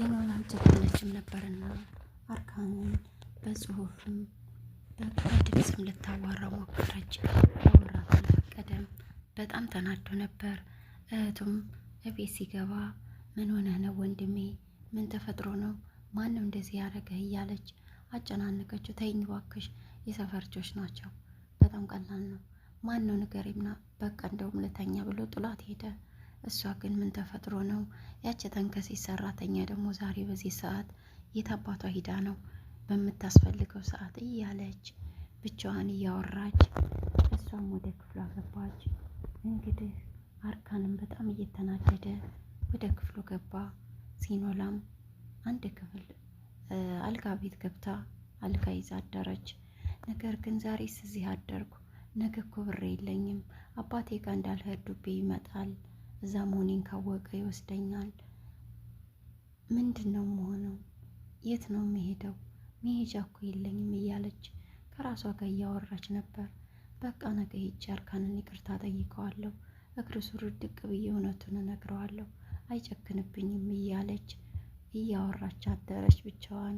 ዜናውን አልጨከነችም ነበርና አርካንን በጽሁፍም በድምፅም ልታዋራው ሞከረች። ያወራት አልፈቀደም። በጣም ተናዶ ነበር። እህቱም እቤት ሲገባ ምን ሆነህ ነው ወንድሜ? ምን ተፈጥሮ ነው? ማን ነው እንደዚህ ያደረገህ? እያለች አጨናነቀችው። ተይኝ እባክሽ፣ የሰፈር ልጆች ናቸው። በጣም ቀላል ነው። ማን ነው ንገሪና፣ በቃ እንደውም ልተኛ ብሎ ጥሏት ሄደ። እሷ ግን ምን ተፈጥሮ ነው? ያች ተንከሴት ሰራተኛ ደግሞ ዛሬ በዚህ ሰዓት የት አባቷ ሂዳ ነው በምታስፈልገው ሰዓት እያለች ብቻዋን እያወራች እሷም ወደ ክፍሏ ገባች። እንግዲህ አርካንም በጣም እየተናደደ ወደ ክፍሉ ገባ። ሲኖላም አንድ ክፍል አልጋ ቤት ገብታ አልጋ ይዛ አደረች። ነገር ግን ዛሬስ እዚህ አደርኩ፣ ነገ እኮ ብር የለኝም፣ አባቴ ጋር እንዳልሄድ ዱቤ ይመጣል፣ እዛ መሆኔን ካወቀ ይወስደኛል። ምንድን ነው መሆነው? የት ነው የምሄደው? መሄጃ እኮ የለኝም እያለች ከራሷ ጋር እያወራች ነበር። በቃ ነገ ሄጄ አርካንን ይቅርታ ጠይቀዋለሁ፣ እግር ስር ድቅ ብዬ እውነቱን እነግረዋለሁ፣ አይጨክንብኝም እያለች እያወራች አደረች ብቻዋን።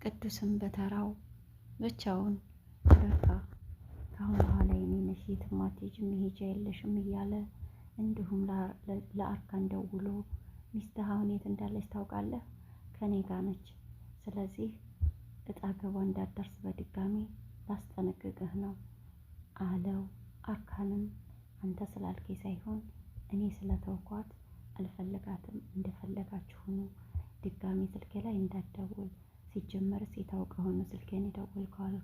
ቅዱስም በተራው ብቻውን በቃ ከአሁን በኋላ የኔ ነሽ፣ የትም አትሄጂም፣ መሄጃ የለሽም እያለ እንዲሁም ለአርካን ደውሎ ሚስትህ አሁን የት እንዳለች ታውቃለህ? ከኔ ጋር ነች። ስለዚህ እጣ ገባ እንዳትደርስ በድጋሚ ላስጠነቅቅህ ነው አለው። አርካንም አንተ ስላልከኝ ሳይሆን እኔ ስለተውኳት አልፈልጋትም፣ እንደፈለጋችሁ ሁኑ፣ ድጋሚ ስልኬ ላይ እንዳትደውል፣ ሲጀመርስ የታውቀው ሆኖ ስልኬን የደወልከው?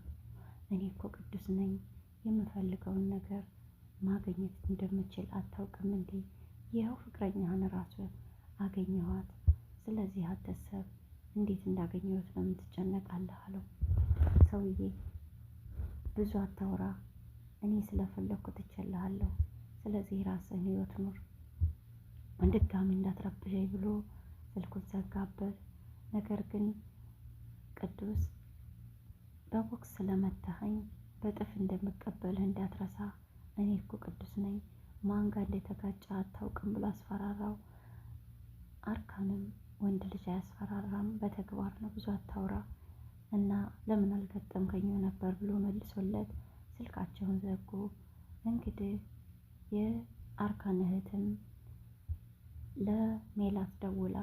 እኔ እኮ ቅዱስ ነኝ፣ የምፈልገውን ነገር ማግኘት እንደምችል አታውቅም እንዴ? ይኸው ፍቅረኛህን ራሱ አገኘኋት፣ ስለዚህ አትሰብ፣ እንዴት እንዳገኘሁት ለምን ትጨነቃለህ አለው። ሰውዬ ብዙ አታውራ፣ እኔ ስለፈለግኩ ትችላለሁ፣ ስለዚህ ራስህን ህይወት ኑር፣ ድጋሚ እንዳትረብሸኝ ብሎ ስልኩን ዘጋበት። ነገር ግን ቅዱስ በቦክስ ስለመታኸኝ በጥፍ እንደምቀበልህ እንዳትረሳ፣ እኔ እኮ ቅዱስ ነኝ፣ ማን ጋር እንደተጋጨ አታውቅም ብሎ አስፈራራው። አርካንም ወንድ ልጅ አያስፈራራም፣ በተግባር ነው፣ ብዙ አታውራ እና ለምን አልገጠምከኝም ነበር ብሎ መልሶለት ስልካቸውን ዘጉ። እንግዲህ የአርካን እህትም ለሜላት ደውላ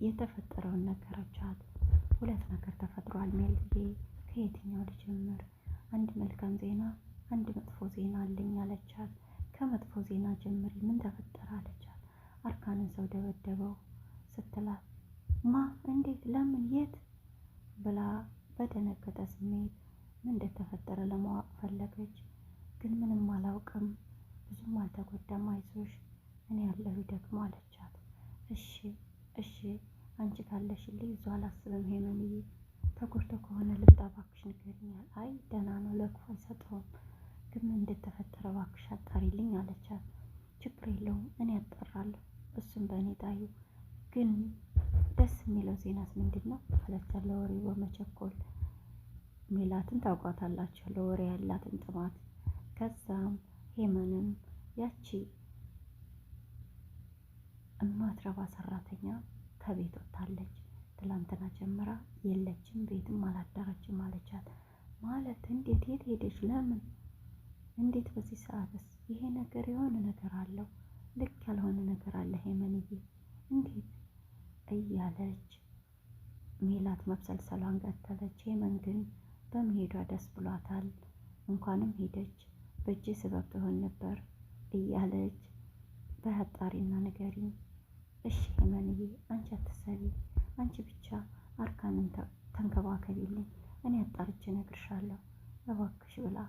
የተፈጠረውን ነገረቻት። ሁለት ነገር ተፈጥሯል ሜልዬ፣ ከየትኛው ልጀምር? አንድ መልካም ዜና፣ አንድ መጥፎ ዜና አለኝ አለቻት። ከመጥፎ ዜና ጀምሪ፣ ምን ተፈጠረ አለቻት። አርካንን ሰው ደበደበው ስትላት ማ? እንዴት? ለምን? የት? ብላ በደነገጠ ስሜት ምን እንደተፈጠረ ለማወቅ ፈለገች። ግን ምንም አላውቅም፣ ብዙም አልተጎዳም፣ አይዞሽ እኔ ያለሁ ደግሞ አለቻት። እሺ እሺ አንቺ ካለሽልኝ ብዙ አላስብም ሄመንዬ፣ ተጎድቶ ከሆነ ልምጣ እባክሽ ንገሪኛል። አይ ደህና ነው፣ ለክፉ አይሰጠውም፣ ግን ምን እንደተፈጠረ እባክሽ አጣሪልኝ አለቻት። ችግር የለውም እኔ አጣራለሁ፣ እሱም በእኔ ጣዩ። ግን ደስ የሚለው ዜናስ ምንድን ነው አለቻት ለወሬው በመቸኮል። ሜላትን ታውቋታላችሁ፣ ለወሬ ያላትን ጥማት። ከዛም ሄመንም ያቺ እማትረባ ሰራተኛ ከቤት ወጥታለች፣ ትላንትና ጀምራ የለችም፣ ቤትም አላደረችም አለቻት። ማለት እንዴት? የት ሄደች? ለምን? እንዴት በዚህ ሰዓትስ? ይሄ ነገር የሆነ ነገር አለው፣ ልክ ያልሆነ ነገር አለ ሄመንዬ፣ እንዴት? እያለች ሜላት መብሰልሰሏን ቀጠለች። ሄመን ግን በመሄዷ ደስ ብሏታል። እንኳንም ሄደች፣ በእጅ ስበብ ትሆን ነበር እያለች በአጣሪና ንገሪኝ። እሺ ሄመንዬ አንቺ አትሰቢ፣ አንቺ ብቻ አርካንን ተንከባከቢልኝ፣ እኔ አጣርቼ እነግርሻለሁ እባክሽ ብላ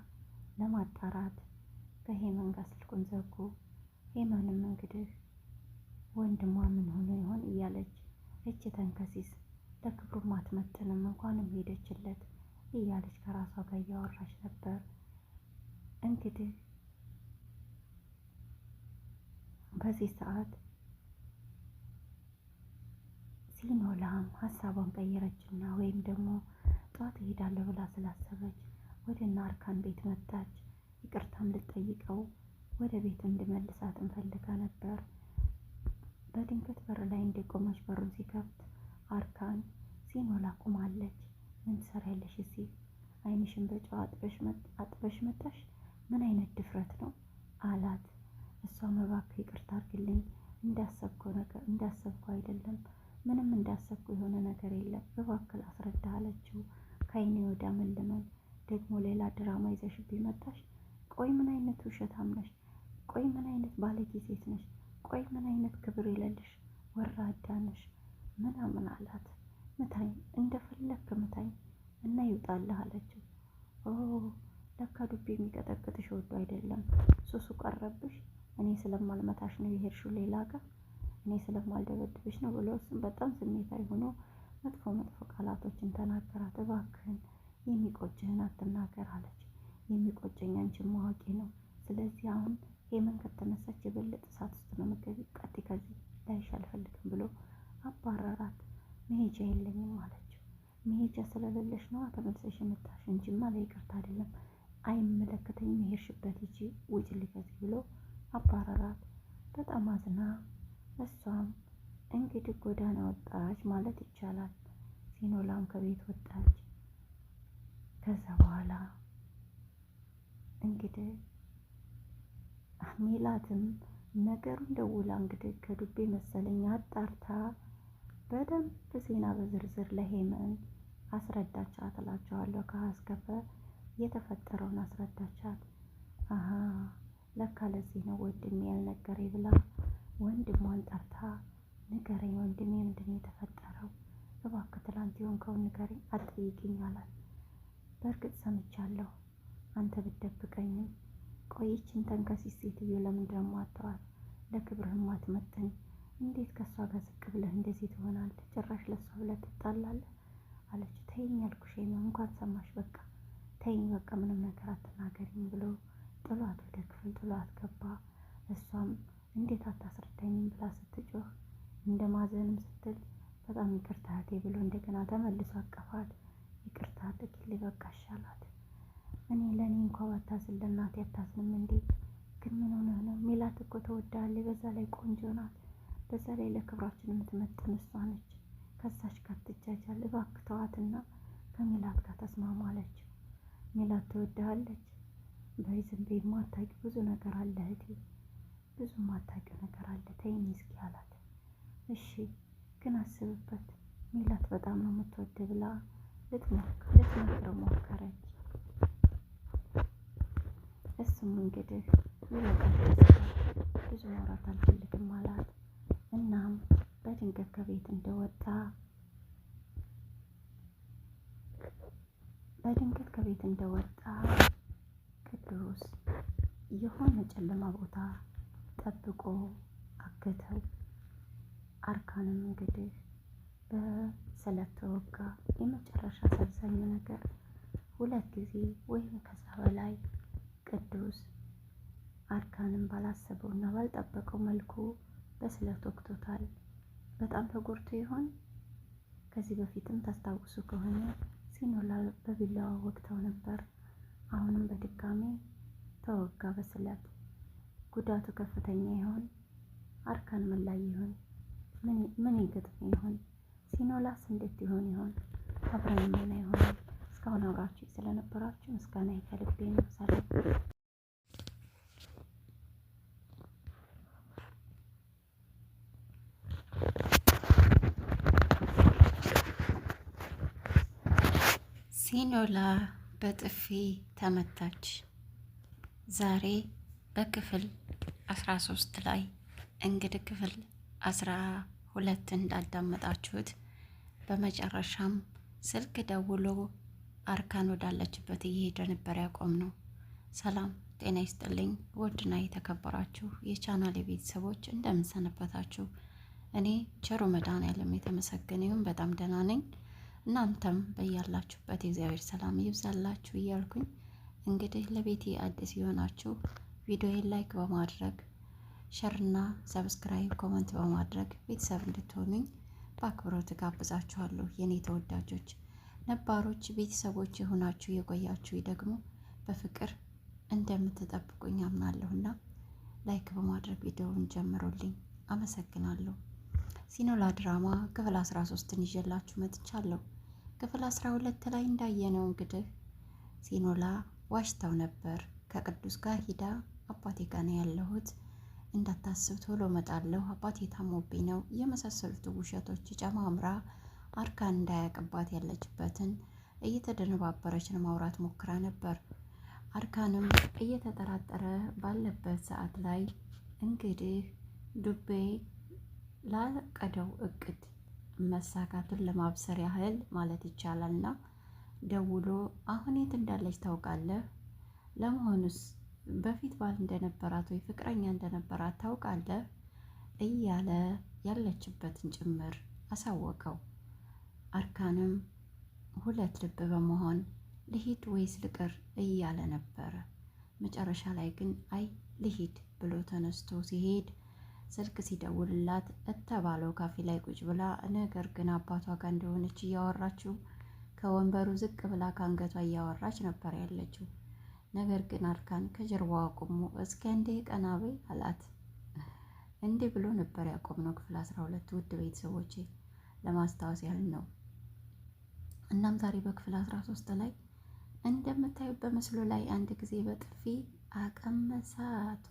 ለማጣራት ከሄመን ጋር ስልኩን ዘጉ። ሄመንም እንግዲህ ወንድሟ ምን ሆኖ ይሆን እያለች እች ተንከሲስ ለክብሩም አትመጥንም እንኳንም ሄደችለት እያለች ከራሷ ጋር እያወራች ነበር። እንግዲህ በዚህ ሰዓት ሲኖላም ሀሳቧን ቀየረችና ወይም ደግሞ ጠዋት እሄዳለሁ ብላ ስላሰበች ወደ እነ አርካን ቤት መጣች። ይቅርታም ልትጠይቀው ወደ ቤት እንድመልሳት እንፈልጋ ነበር። በድንገት በር ላይ እንደቆመች በሩን ሲከፍት አርካን ሲኖላ ቆማለች። ምን ትሰሪያለሽ እዚህ? ዓይንሽን በጨው አጥበሽ መጣሽ? ምን አይነት ድፍረት ነው አላት። እሷም እባክህ ይቅርታ አድርግልኝ፣ እንዳሰብኩ አይደለም፣ ምንም እንዳሰብኩ የሆነ ነገር የለም፣ እባክህ ላስረዳ አለችው። ከዓይኔ ወዲያ መለመን ደግሞ ሌላ ድራማ ይዘሽብኝ መጣሽ? ቆይ ምን አይነት ውሸታም ነሽ? ቆይ ምን አይነት ባለጌ ሴት ነሽ? ቆይ ምን አይነት ክብር የሌለሽ ወራዳ ነሽ ምናምን አላት። ምታኝ፣ እንደፈለግክ ምታኝ እና ይውጣልህ አለችው። ኦ ለካ ዱቤ የሚቀጠቅጥሽ ወዶ አይደለም፣ ሱሱ ቀረብሽ። እኔ ስለማልመታሽ ነው የሄድሽው ሌላ ጋር፣ እኔ ስለማልደበድብሽ ነው ብሎ እሱም በጣም ስሜታዊ ሆኖ መጥፎ ቃላቶችን ተናገራት። እባክህን የሚቆጭህን አትናገር አለች። የሚቆጨኝ አንቺን ማወቄ ነው። ስለዚህ አሁን ሄመን ከተነሳች የበለጠ እሳት ውስጥ ነው የምትገቢው። ቀጥ ከዚህ ላይሽ አልፈልግም ብሎ አባረራት። መሄጃ የለኝም አለችው። መሄጃ ስለሌለሽ ነዋ ተመልሰሽ የመጣሽ እንጂማ ለይቅርታ አይደለም፣ አይመለከተኝም፣ የሄድሽበት ሂጂ፣ ውጭልኝ ከዚህ ብሎ አባረራት። በጣም አዝና እሷም እንግዲህ ጎዳና ወጣች ማለት ይቻላል። ሲኖላም ከቤት ወጣች። ከዛ በኋላ እንግዲህ ሜላትም ነገሩን ደውላ እንግዲህ ከዱቤ መሰለኝ አጣርታ በደንብ ዜና በዝርዝር ለሄመን አስረዳቻት እላቸዋለሁ። ከአስከፈ የተፈጠረውን አስረዳቻት። አሀ ለካ ለዚህ ነው ወንድሜ ያልነገረኝ ብላ ወንድሟን ጠርታ ንገረኝ ወንድሜ ምንድን ነው የተፈጠረው? እባክህ ትላንት የሆንከውን ንገረኝ፣ አትጠይቅኝ አላት። በእርግጥ ሰምቻለሁ፣ አንተ ብትደብቀኝም ቆይችን ተንከሲስ ሴትዮ ለምንድን ነው የማትተዋት? ለክብርህም አትመጥን። እንዴት ከእሷ ጋር ዝቅ ብለህ እንደዚህ ትሆናለህ? ጭራሽ ለእሷ ብለህ ትጣላለህ አለች። ተይኝ ያልኩሽ እንኳን ሰማሽ፣ በቃ ተይኝ፣ በቃ ምንም ነገር አትናገሪኝ ብሎ ጥሏት ወደ ክፍል ጥሏት ገባ። እሷም እንዴት አታስረዳኝም ብላ ስትጮህ እንደ ማዘንም ስትል በጣም ይቅርታ እህቴ ብሎ እንደገና ተመልሶ አቀፋት። ይቅርታ አድርጊልኝ በቃ ይሻላት። እኔ ለእኔ እንኳ ባታዝን ለእናቴ አታዝንም እንዴ? ግን ምን ሆነህ ነው? ሜላት እኮ ተወዳለች፣ በዛ ላይ ቆንጆ ናት፣ በዛ ላይ ለክብራችን የምትመጥን እሷ ነች። ከዛች ጋር ትጃጃል፣ እባክህ ተዋትና ከሜላት ጋር ተስማማ አለችው። ሜላት ትወድሃለች? በይ ዝም በይ፣ የማታውቂው ብዙ ነገር አለ እህቴ፣ ብዙ የማታውቂው ነገር አለ፣ ተይኝ እስኪ አላት። እሺ ግን አስብበት፣ ሜላት በጣም ነው የምትወድ ብላ ልትመክረው ሞከረች። እሱም እንግዲህ ይበቃል፣ ብዙ ማውራት አልፈልግም አላት። እናም በድንገት ከቤት እንደወጣ ቅዱስ የሆነ ጨለማ ቦታ ጠብቆ አገተው። አርካንም እንግዲህ በስለት ተወጋ። የመጨረሻ አሳዛኝ ነገር 2 ጊዜ ወይም ከዛ በላይ ቅዱስ አርካንም ባላሰበው እና ባልጠበቀው መልኩ በስለት ወግቶታል። በጣም ተጎድቶ ይሆን? ከዚህ በፊትም ታስታውሱ ከሆነ ሲኖላ በቢላዋ ወግተው ነበር። አሁንም በድጋሚ ተወጋ በስለት። ጉዳቱ ከፍተኛ ይሆን? አርካን ምን ላይ ይሆን? ምን ይገጥም ይሆን? ሲኖላስ እንዴት ይሆን? አብረን የምናየው ይሆናል። እስካሁን አብራችሁ ስለነበራችሁ ምስጋና ከልቤ ነው። ሰላም። ሲኖላ በጥፊ ተመታች። ዛሬ በክፍል 13 ላይ እንግዲህ ክፍል 12 እንዳዳመጣችሁት በመጨረሻም ስልክ ደውሎ አርካን ወዳለችበት እየሄደ ነበር ያቆም ነው። ሰላም ጤና ይስጥልኝ ውድና የተከበራችሁ የቻናል ቤተሰቦች እንደምንሰነበታችሁ። እኔ ቸሩ መድኃኔዓለም የተመሰገነ ይሁን በጣም ደህና ነኝ። እናንተም በያላችሁበት የእግዚአብሔር ሰላም ይብዛላችሁ እያልኩኝ እንግዲህ ለቤቴ አዲስ የሆናችሁ ቪዲዮዬን ላይክ በማድረግ ሸርና ሰብስክራይብ ኮመንት በማድረግ ቤተሰብ እንድትሆኑኝ በአክብሮት ጋብዛችኋለሁ። የኔ ተወዳጆች ነባሮች ቤተሰቦች የሆናችሁ የቆያችሁ ደግሞ በፍቅር እንደምትጠብቁኝ አምናለሁና ላይክ በማድረግ ቪዲዮውን ጀምሩልኝ። አመሰግናለሁ። ሲኖላ ድራማ ክፍል 13ን ይዤላችሁ መጥቻለሁ። ክፍል 12 ላይ እንዳየነው እንግዲህ ሲኖላ ዋሽታው ነበር። ከቅዱስ ጋር ሂዳ አባቴ ጋር ነው ያለሁት፣ እንዳታስብ ቶሎ እመጣለሁ፣ አባቴ ታሞብኝ ነው የመሳሰሉት ውሸቶች ጨማምራ አርካን እንዳያቅባት ያለችበትን እየተደነባበረች ማውራት ሞክራ ነበር። አርካንም እየተጠራጠረ ባለበት ሰዓት ላይ እንግዲህ ዱቤ ላቀደው እቅድ መሳካቱን ለማብሰር ያህል ማለት ይቻላልና ደውሎ አሁን የት እንዳለች ታውቃለህ? ለመሆኑስ በፊት ባል እንደነበራት ወይ ፍቅረኛ እንደነበራት ታውቃለህ? እያለ ያለችበትን ጭምር አሳወቀው። አርካንም ሁለት ልብ በመሆን ልሂድ ወይስ ልቅር እያለ ነበረ። መጨረሻ ላይ ግን አይ ልሂድ ብሎ ተነስቶ ሲሄድ ስልክ ሲደውልላት እተባለው ካፌ ላይ ቁጭ ብላ፣ ነገር ግን አባቷ ጋር እንደሆነች እያወራችው ከወንበሩ ዝቅ ብላ ከአንገቷ እያወራች ነበር ያለችው። ነገር ግን አርካን ከጀርባዋ ቆሞ እስኪ አንዴ ቀና በይ አላት። እንዲህ ብሎ ነበር ያቆምነው ክፍል 12 ውድ ቤተሰቦቼ ለማስታወስ ያህል ነው። እናም ዛሬ በክፍል 13 ላይ እንደምታዩት በምስሉ ላይ አንድ ጊዜ በጥፊ አቀመሳት።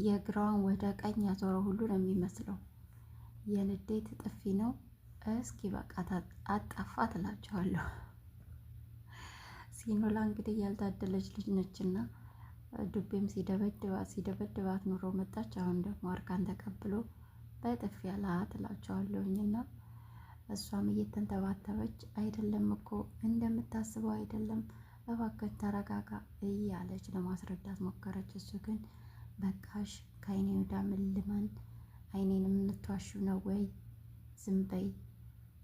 የግራውን ወደ ቀኝ ያዞረው ሁሉ ነው የሚመስለው። የንዴት ጥፊ ነው። እስኪ በቃ አጣፋ ትላቸዋለሁ። ሲኖላ እንግዲህ ያልታደለች ልጅ ነችና ዱቤም ሲደበድባት ኑሮ መጣች። አሁን ደግሞ አርካን ተቀብሎ በጥፊ ያላ ትላቸዋለሁኝና እሷም እየተንተባተበች አይደለም እኮ እንደምታስበው አይደለም፣ እባክህ ተረጋጋ እያለች ለማስረዳት ሞከረች። እሱ ግን በቃሽ፣ ከአይኔ ወዳ ምልመን አይኔንም ልትዋሹ ነው ወይ? ዝም በይ፣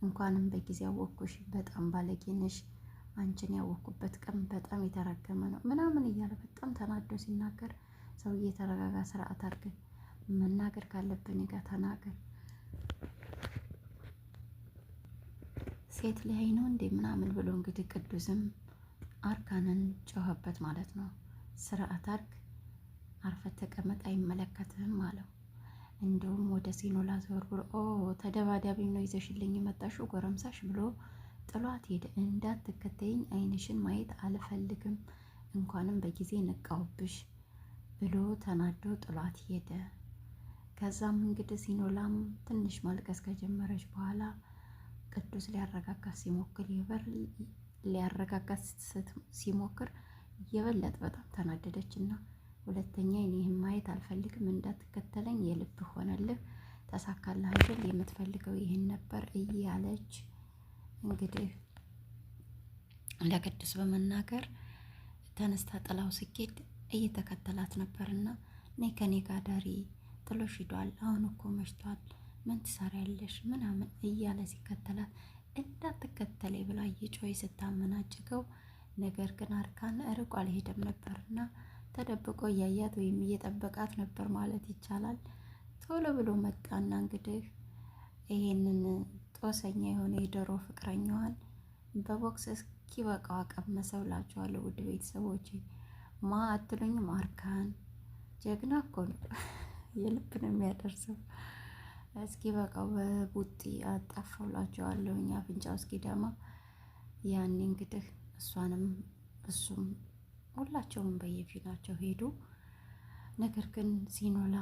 እንኳንም በጊዜ ያወቅኩሽ፣ በጣም ባለጌ ነሽ፣ አንቺን ያወቅኩበት ቀን በጣም የተረገመ ነው ምናምን እያለ በጣም ተናዶ ሲናገር፣ ሰውዬ ተረጋጋ፣ ስርዓት አድርገን መናገር ካለብን ጋር ተናገር፣ ሴት ላይ ነው እንዴ ምናምን ብሎ እንግዲህ ቅዱስም አርካንን ጮኸበት ማለት ነው። ስርዓት አድርግ፣ አርፈት ተቀመጥ፣ አይመለከትህም አለው። እንዲሁም ወደ ሲኖላ ዘወር ብሎ ተደባዳቢም ነው ይዘሽልኝ የመጣሽው ጎረምሳሽ ብሎ ጥሏት ሄደ። እንዳትከተይኝ፣ አይንሽን ማየት አልፈልግም፣ እንኳንም በጊዜ ነቃውብሽ ብሎ ተናዶ ጥሏት ሄደ። ከዛም እንግዲህ ሲኖላም ትንሽ ማልቀስ ከጀመረች በኋላ ቅዱስ ሊያረጋጋት ሲሞክር የበለጠ በጣም ተናደደች እና ሁለተኛ እኔህም ማየት አልፈልግም፣ እንዳትከተለኝ፣ የልብ ሆነልህ፣ ተሳካልህ አይደል፣ የምትፈልገው ይህን ነበር እያለች እንግዲህ ለቅዱስ በመናገር ተነስታ ጥላው ስኬድ እየተከተላት ነበርና ነይ ከኔ ጋር ዳሪ፣ ጥሎሽ ሂዷል፣ አሁን እኮ መሽቷል፣ ምን ትሰሪያለሽ ምናምን እያለ ሲከተላት እንዳትከተለኝ ብላ እየጮኸች ስታመናጭቀው፣ ነገር ግን አርካን ርቆ አልሄደም ነበርና ተደብቆ እያያት ወይም እየጠበቃት ነበር ማለት ይቻላል። ቶሎ ብሎ መጣና እንግዲህ ይሄንን ጦሰኛ የሆነ የዶሮ ፍቅረኛዋን በቦክስ እስኪበቃው አቀመሰው ላቸዋለሁ። ውድ ቤተሰቦች ማ አትሉኝም? አርካን ጀግና እኮ ነው፣ የልብ ነው የሚያደርሰው። እስኪ በቃው በቡጢ አጣፋውላቸዋለሁ አፍንጫው እስኪ ደማ። ያኔ እንግዲህ እሷንም እሱም ሁላቸውም በየፊናቸው ሄዱ። ነገር ግን ሲኖላ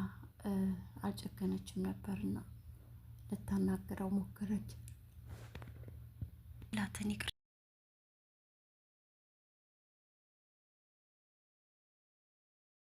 አልጨከነችም ነበርና ልታናግረው ሞከረች። ላትን ይቅር